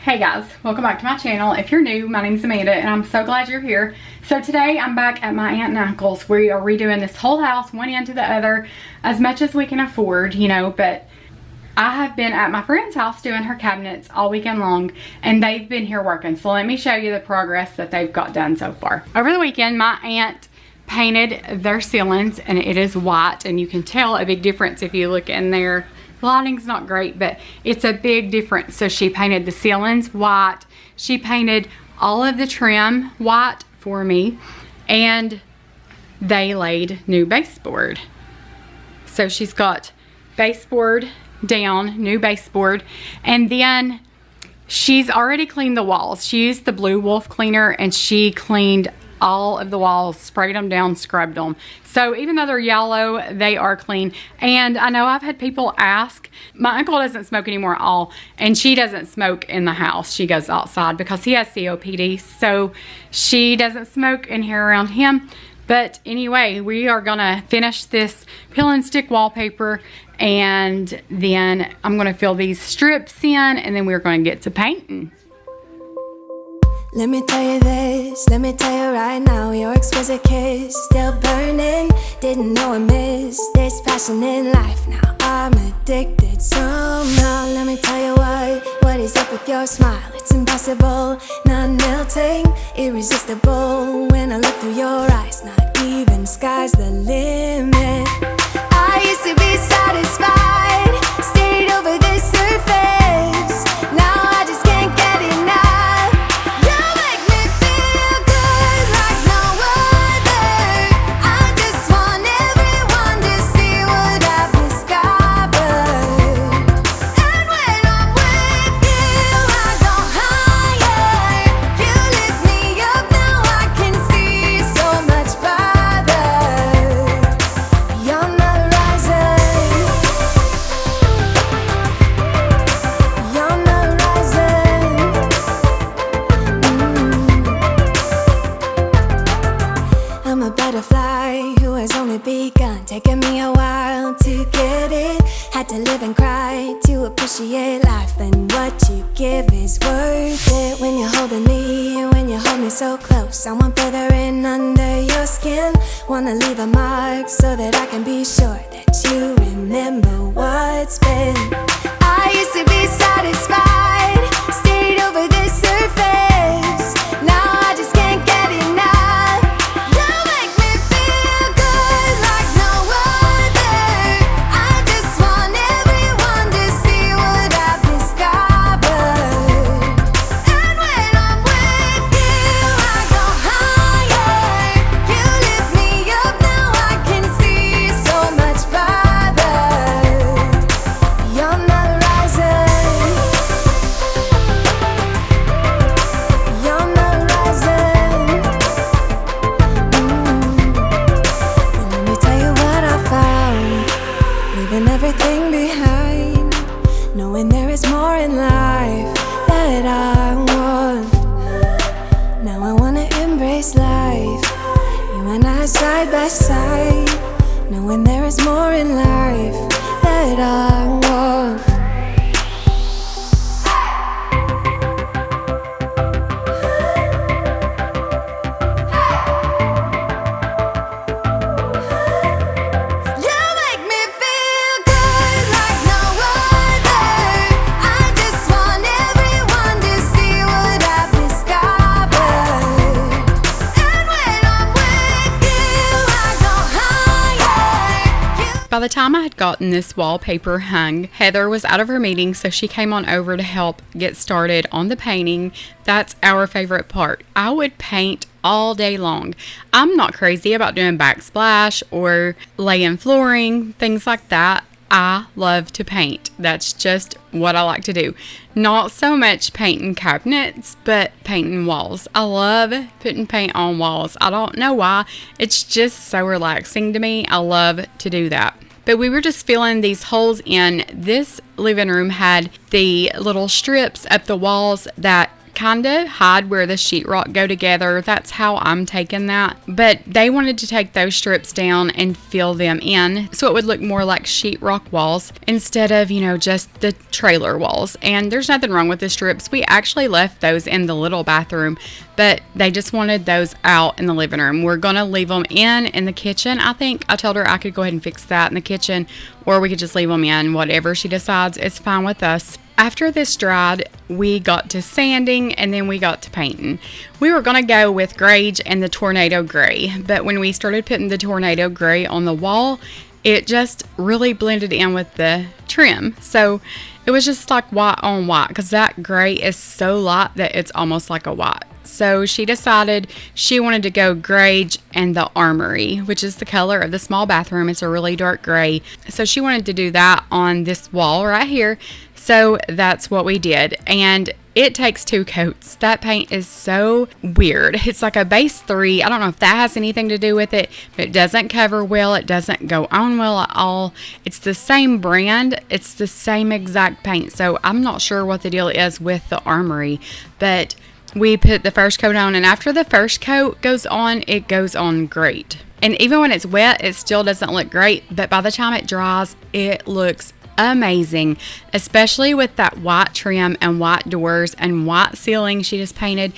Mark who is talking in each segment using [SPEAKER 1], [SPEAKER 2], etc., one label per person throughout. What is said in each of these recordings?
[SPEAKER 1] Hey guys, welcome back to my channel. If you're new, my name's Amanda and I'm so glad you're here. So today I'm back at my aunt and uncle's. We are redoing this whole house one end to the other as much as we can afford, you know, but I have been at my friend's house doing her cabinets all weekend long and they've been here working. So let me show you the progress that they've got done so far. Over the weekend, my aunt painted their ceilings and it is white, and you can tell a big difference if you look in there. The lighting's not great, but it's a big difference. So she painted the ceilings white. She painted all of the trim white for me, and they laid new baseboard. So she's got baseboard down, new baseboard, and then she's already cleaned the walls. She used the Blue Wolf cleaner and she cleaned all of the walls, sprayed them down, scrubbed them. So even though they're yellow, they are clean. And I know I've had people ask, my uncle doesn't smoke anymore at all, and she doesn't smoke in the house. She goes outside because he has COPD, so she doesn't smoke in here around him. But anyway, we are gonna finish this peel and stick wallpaper, and then I'm gonna fill these strips in, and then we're gonna get to painting.
[SPEAKER 2] Let me tell you this, let me tell you right now, your exquisite kiss still burning. Didn't know I missed this passion in life. Now I'm addicted somehow. Let me tell you what is up with your smile. It's impossible, not melting, irresistible. When I look through your eyes, not even sky's the limit. I used to be satisfied, stayed over the surface. Now I just can't get enough. Taking me a while to get it. Had to live and cry to appreciate life, and what you give is worth it. When you're holding me, when you hold me so close, I want further in under your skin. Wanna leave a mark so that I can be sure that you remember what's been. I used to be satisfied, stayed over the surface. Now I just can't get enough. Everything behind, knowing there is more in life that I want. Now I wanna embrace life, you and I side by side, knowing there is more in life that I want.
[SPEAKER 1] By the time I had gotten this wallpaper hung, Heather was out of her meeting, so she came on over to help get started on the painting. That's our favorite part. I would paint all day long. I'm not crazy about doing backsplash or laying flooring, things like that. I love to paint. That's just what I like to do. Not so much painting cabinets, but painting walls. I love putting paint on walls. I don't know why. It's just so relaxing to me. I love to do that. But we were just filling these holes in. This living room had the little strips up the walls that kind of hide where the sheetrock go together. That's how I'm taking that. But they wanted to take those strips down and fill them in so it would look more like sheetrock walls instead of, you know, just the trailer walls. And there's nothing wrong with the strips. We actually left those in the little bathroom, but they just wanted those out in the living room. We're gonna leave them in the kitchen. I think I told her I could go ahead and fix that in the kitchen, or we could just leave them in. Whatever she decides, it's fine with us. After this dried, we got to sanding and then we got to painting. We were gonna go with Grage and the Tornado Gray, but when we started putting the Tornado Gray on the wall, it just really blended in with the trim. So it was just like white on white, because that gray is so light that it's almost like a white. So she decided she wanted to go Grage and the Armory, which is the color of the small bathroom. It's a really dark gray. So she wanted to do that on this wall right here. So that's what we did. And it takes 2 coats. That paint is so weird. It's like a base 3. I don't know if that has anything to do with it, but it doesn't cover well. It doesn't go on well at all. It's the same brand. It's the same exact paint. So I'm not sure what the deal is with the Armory, but we put the first coat on, and after the first coat goes on, it goes on great. And even when it's wet, it still doesn't look great, but by the time it dries, it looks amazing, especially with that white trim and white doors and white ceiling she just painted.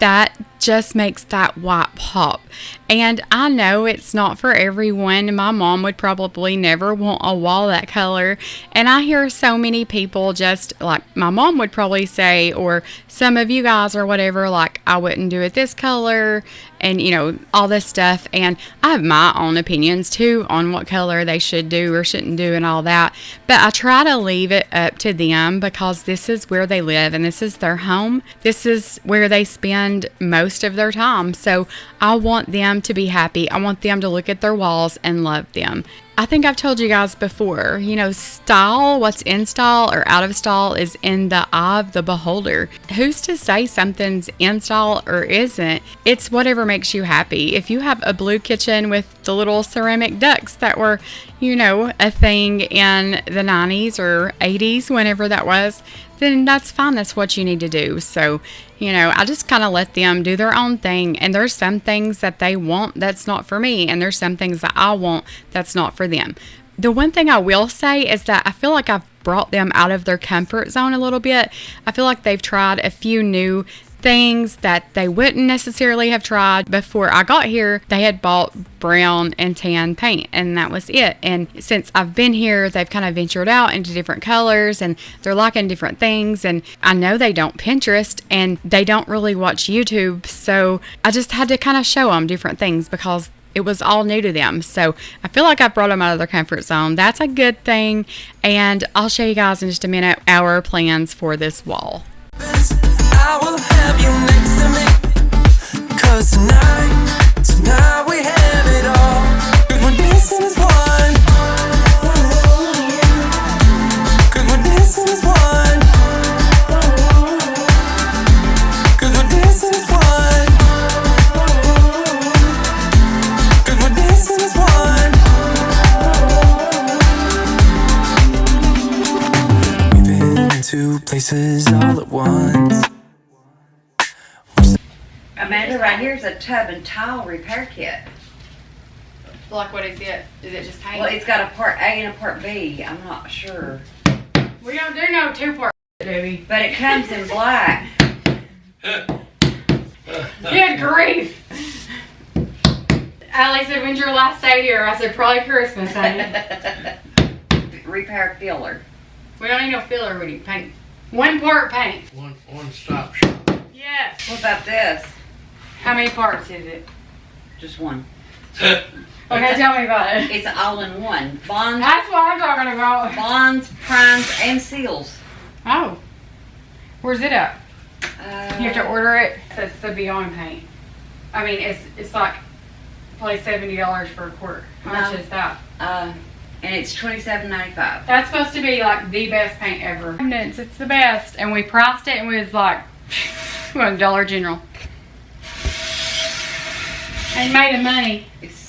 [SPEAKER 1] That just makes that white pop. And I know it's not for everyone. My mom would probably never want a wall that color. And I hear so many people just like my mom would probably say, or some of you guys or whatever, like I wouldn't do it this color and, you know, all this stuff. And I have my own opinions too on what color they should do or shouldn't do and all that. But I try to leave it up to them because this is where they live and this is their home. This is where they spend most of their time. So I want them to be happy. I want them to look at their walls and love them. I think I've told you guys before, you know, style, what's in style or out of style is in the eye of the beholder. Who's to say something's in style or isn't? It's whatever makes you happy. If you have a blue kitchen with the little ceramic ducks that were, you know, a thing in the 90s or 80s, whenever that was, then that's fine. That's what you need to do. So, you know, I just kind of let them do their own thing. And there's some things that they want that's not for me. And there's some things that I want that's not for them. The one thing I will say is that I feel like I've brought them out of their comfort zone a little bit. I feel like they've tried a few new things that they wouldn't necessarily have tried before I got here. They had bought brown and tan paint and that was it. And since I've been here, they've kind of ventured out into different colors and they're liking different things. And I know they don't Pinterest and they don't really watch YouTube. So I just had to kind of show them different things because it was all new to them. So I feel like I brought them out of their comfort zone. That's a good thing. And I'll show you guys in just a minute our plans for this wall.
[SPEAKER 3] I will have you next to me, 'cause tonight we have it all. 'Cause we're dancing as one. 'Cause we're dancing as one. 'Cause we're dancing as one. 'Cause we're dancing as one. We've been in 2 places all at once.
[SPEAKER 4] Amanda, right here's a tub and tile repair kit.
[SPEAKER 1] Like, what is it? Is it just paint?
[SPEAKER 4] Well, it's got a part A and a part B. I'm not sure.
[SPEAKER 1] We don't do no 2-part, do we?
[SPEAKER 4] But it comes in black.
[SPEAKER 1] Good grief! Allie said, when's your last day here? I said, probably Christmas, honey.
[SPEAKER 4] Repair filler.
[SPEAKER 1] We don't need no filler, we need paint. 1-part paint.
[SPEAKER 5] One stop shop.
[SPEAKER 1] Yes.
[SPEAKER 4] What about this?
[SPEAKER 1] How many parts is it?
[SPEAKER 4] Just one.
[SPEAKER 1] Okay, tell me about it.
[SPEAKER 4] It's all in one. Bonds,
[SPEAKER 1] That's what I'm talking about.
[SPEAKER 4] bonds, primes, and seals.
[SPEAKER 1] Oh. Where's it at? You have to
[SPEAKER 4] Uh,
[SPEAKER 1] order it. It's the Beyond paint. I mean, it's like probably $70 for a quart. How much
[SPEAKER 4] No.
[SPEAKER 1] is that?
[SPEAKER 4] and it's $27.95.
[SPEAKER 1] That's supposed to be like the best paint ever. It's the best. And we priced it and we was like, we went to Dollar General. And made the money.
[SPEAKER 4] It's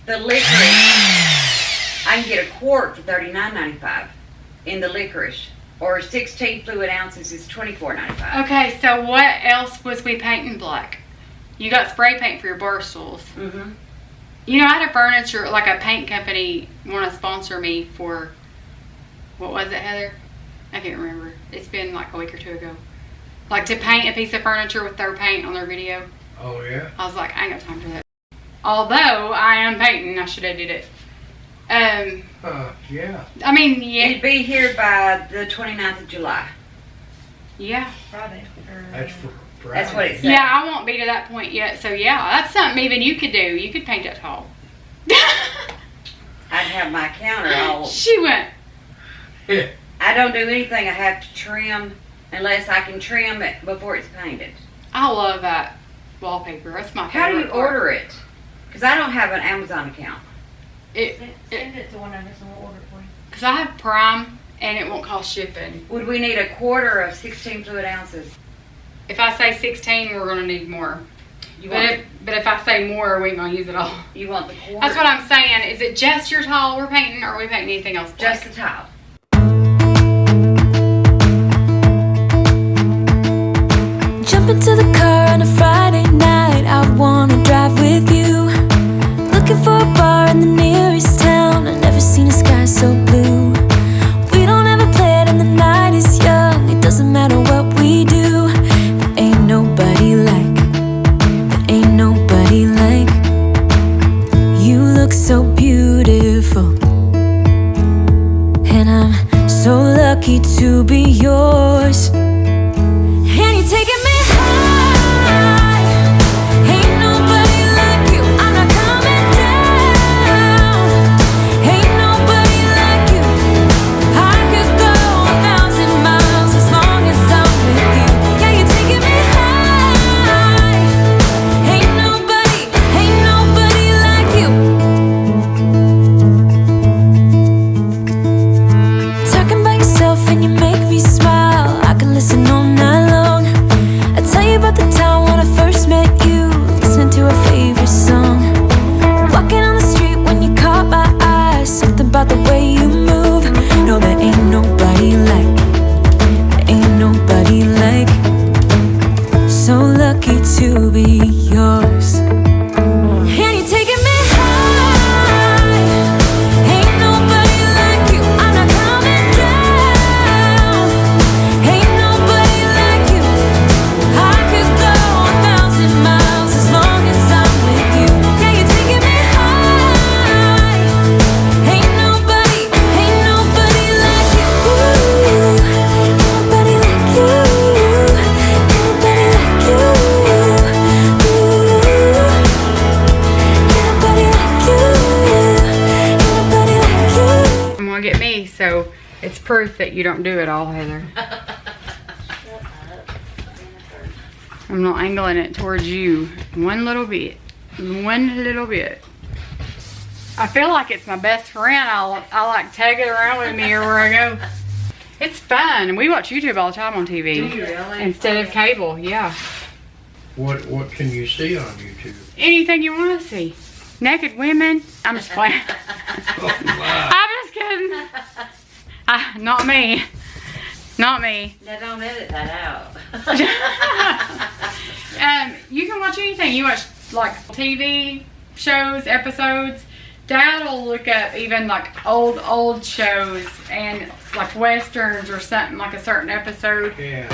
[SPEAKER 4] the licorice. I can get a quart for $39.95 in the licorice. or 16 fluid ounces is $24.95.
[SPEAKER 1] Okay, so what else was we painting black? You got spray paint for your bar stools.
[SPEAKER 4] Mm-hmm.
[SPEAKER 1] You know, I had a furniture, like a paint company, want to sponsor me for, what was it, Heather? I can't remember. It's been like a week or two ago. Like to paint a piece of furniture with their paint on their video.
[SPEAKER 5] Oh, yeah?
[SPEAKER 1] I was like, I ain't got time for that. Although I am painting, I should have did it.
[SPEAKER 5] Yeah.
[SPEAKER 1] I mean, yeah.
[SPEAKER 4] It'd be here by the 29th of July.
[SPEAKER 1] Yeah.
[SPEAKER 6] Friday.
[SPEAKER 5] That's for Friday.
[SPEAKER 4] That's what it says.
[SPEAKER 1] Yeah, I won't be to that point yet. So yeah, that's something even you could do. You could paint that tall.
[SPEAKER 4] I'd have my counter all.
[SPEAKER 1] She went.
[SPEAKER 5] Yeah.
[SPEAKER 4] I don't do anything I have to trim unless I can trim it before it's painted.
[SPEAKER 1] I love that wallpaper. That's my favorite.
[SPEAKER 4] How do you
[SPEAKER 1] part.
[SPEAKER 4] order it? Because I don't have an Amazon account.
[SPEAKER 6] Send it to one of us and we'll order it for you.
[SPEAKER 1] Because I have Prime and it won't cost shipping.
[SPEAKER 4] Would we need a quarter of 16 fluid ounces?
[SPEAKER 1] If I say 16, we're going to need more.
[SPEAKER 4] You
[SPEAKER 1] But
[SPEAKER 4] want,
[SPEAKER 1] if I say more, we ain't going to use it all.
[SPEAKER 4] you want the quarter?
[SPEAKER 1] That's what I'm saying. Is it just your tile we're painting, or are we painting anything else black?
[SPEAKER 4] Just the tile.
[SPEAKER 2] Jump into the car on a Friday night. I wanna drive with you. Looking for a bar in the nearest town. I've never seen a sky so blue. We don't ever play it and the night is young. It doesn't matter what we do. There ain't nobody like. There ain't nobody like. You look so beautiful. And I'm so lucky to be yours. And you're taking me high. Ain't nobody like you. I'm not coming down. Ain't nobody like you. I could go 1,000 miles as long as I'm with you. Yeah, you're taking me high. Ain't nobody like you. Talking about yourself and you make me smile. I can listen all night long. I tell you about the time when I first met you, listening to our favorite song. Walking on the street when you caught my eye. Something about the way you move. No, there ain't nobody like. There ain't nobody like. So lucky to be yours. And you're taking me high. Ain't nobody like you. I'm not coming down. Ain't nobody like you. I could go 1,000 miles as long as I'm with you. Yeah, you're taking me high. Ain't nobody like you. Ain't nobody like you. Ain't nobody like you. Ain't nobody like you. Ain't nobody like you.
[SPEAKER 1] I'm going to get me, so it's proof that you don't do it all, Heather. I'm not angling it towards you. One little bit. One little bit. I feel like it's my best friend. I like tag it around with me everywhere I go. It's fun. We watch YouTube all the time on TV.
[SPEAKER 4] Do you really?
[SPEAKER 1] Instead of cable, yeah.
[SPEAKER 5] What can you see on YouTube?
[SPEAKER 1] Anything you want to see. Naked women. I'm just playing.
[SPEAKER 5] Oh, wow.
[SPEAKER 1] I'm just kidding. Not me. Not me.
[SPEAKER 4] Now don't edit that out.
[SPEAKER 1] You can watch anything. You watch like TV shows, episodes. Dad will look up even like old shows and like westerns or something, like a certain episode.
[SPEAKER 5] Yeah.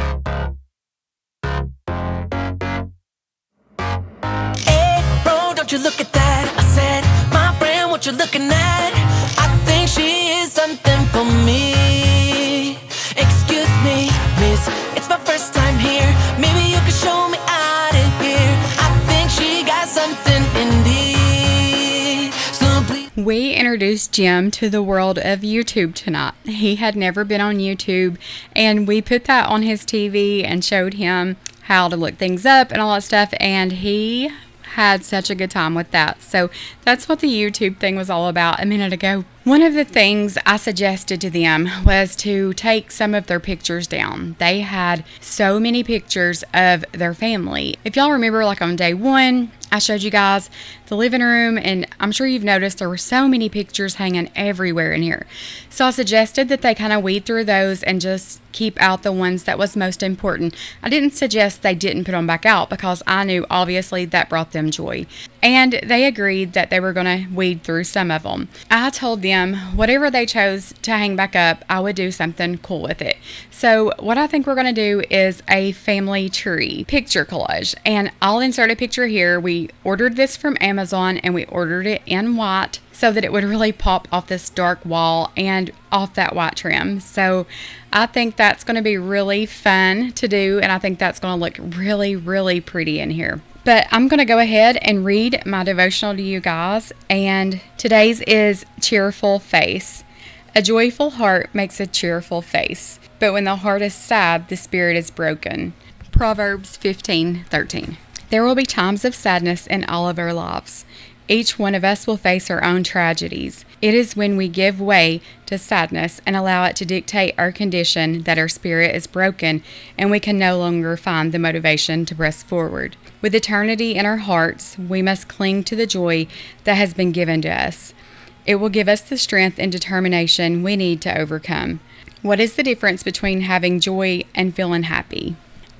[SPEAKER 3] Hey, bro, don't you look at that? I said, my friend, what you looking at? I think she is something for me. Excuse me, miss, it's my first time here. Maybe you can show me out of here. I think she got something indeed. So please.
[SPEAKER 1] We introduced Jim to the world of YouTube tonight. He had never been on YouTube, and we put that on his TV and showed him how to look things up and all that stuff, and he had such a good time with that. So that's what the YouTube thing was all about a minute ago. One of the things I suggested to them was to take some of their pictures down. They had so many pictures of their family. If y'all remember, like on day one, I showed you guys the living room, and I'm sure you've noticed there were so many pictures hanging everywhere in here. So I suggested that they kind of weed through those and just keep out the ones that was most important. I didn't suggest they didn't put them back out because I knew obviously that brought them joy. And they agreed that they were going to weed through some of them. I told them whatever they chose to hang back up, I would do something cool with it. So what I think we're going to do is a family tree picture collage. And I'll insert a picture here. We ordered this from Amazon and we ordered it in white so that it would really pop off this dark wall and off that white trim. So I think that's going to be really fun to do, and I think that's going to look really, really pretty in here. But I'm going to go ahead and read my devotional to you guys, and today's is Cheerful Face. A joyful heart makes a cheerful face, but when the heart is sad, the spirit is broken. Proverbs 15:13. There will be times of sadness in all of our lives. Each one of us will face our own tragedies. It is when we give way to sadness and allow it to dictate our condition that our spirit is broken and we can no longer find the motivation to press forward. With eternity in our hearts, we must cling to the joy that has been given to us. It will give us the strength and determination we need to overcome. What is the difference between having joy and feeling happy?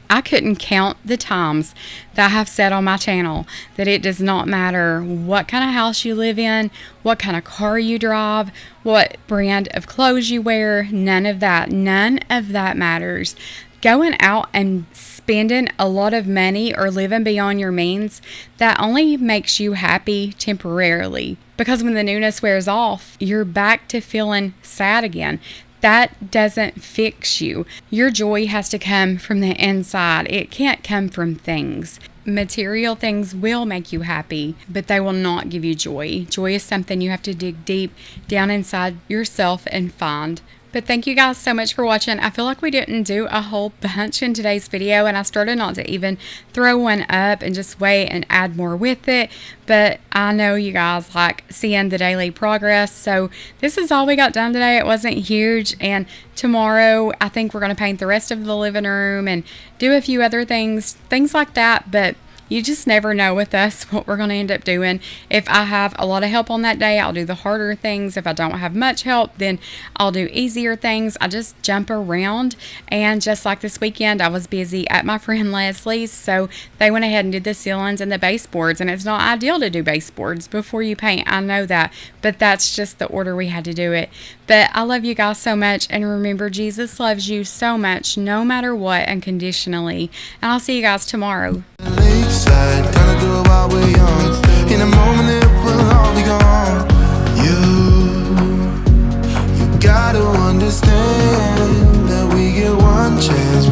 [SPEAKER 1] I couldn't count the times that I have said on my channel that it does not matter what kind of house you live in, what kind of car you drive, what brand of clothes you wear. None of that matters. Going out and spending a lot of money or living beyond your means, that only makes you happy temporarily. Because when the newness wears off, you're back to feeling sad again. That doesn't fix you. Your joy has to come from the inside. It can't come from things. Material things will make you happy, but they will not give you joy. Joy is something you have to dig deep down inside yourself and find. But thank you guys so much for watching. I feel like we didn't do a whole bunch in today's video, and I started not to even throw one up and just wait and add more with it. But I know you guys like seeing the daily progress. So this is all we got done today. It wasn't huge. And tomorrow, I think we're going to paint the rest of the living room and do a few other things like that. But you just never know with us what we're going to end up doing. If I have a lot of help on that day, I'll do the harder things. If I don't have much help, then I'll do easier things. I just jump around. And just like this weekend, I was busy at my friend Leslie's, so they went ahead and did the ceilings and the baseboards. And it's not ideal to do baseboards before you paint. I know that, but that's just the order we had to do it. But I love you guys so much, and remember, Jesus loves you so much, no matter what, unconditionally. And I'll see you guys tomorrow.
[SPEAKER 7] Lakeside, gotta do it while we're young. In a moment it will all be gone. You gotta understand that we get one chance,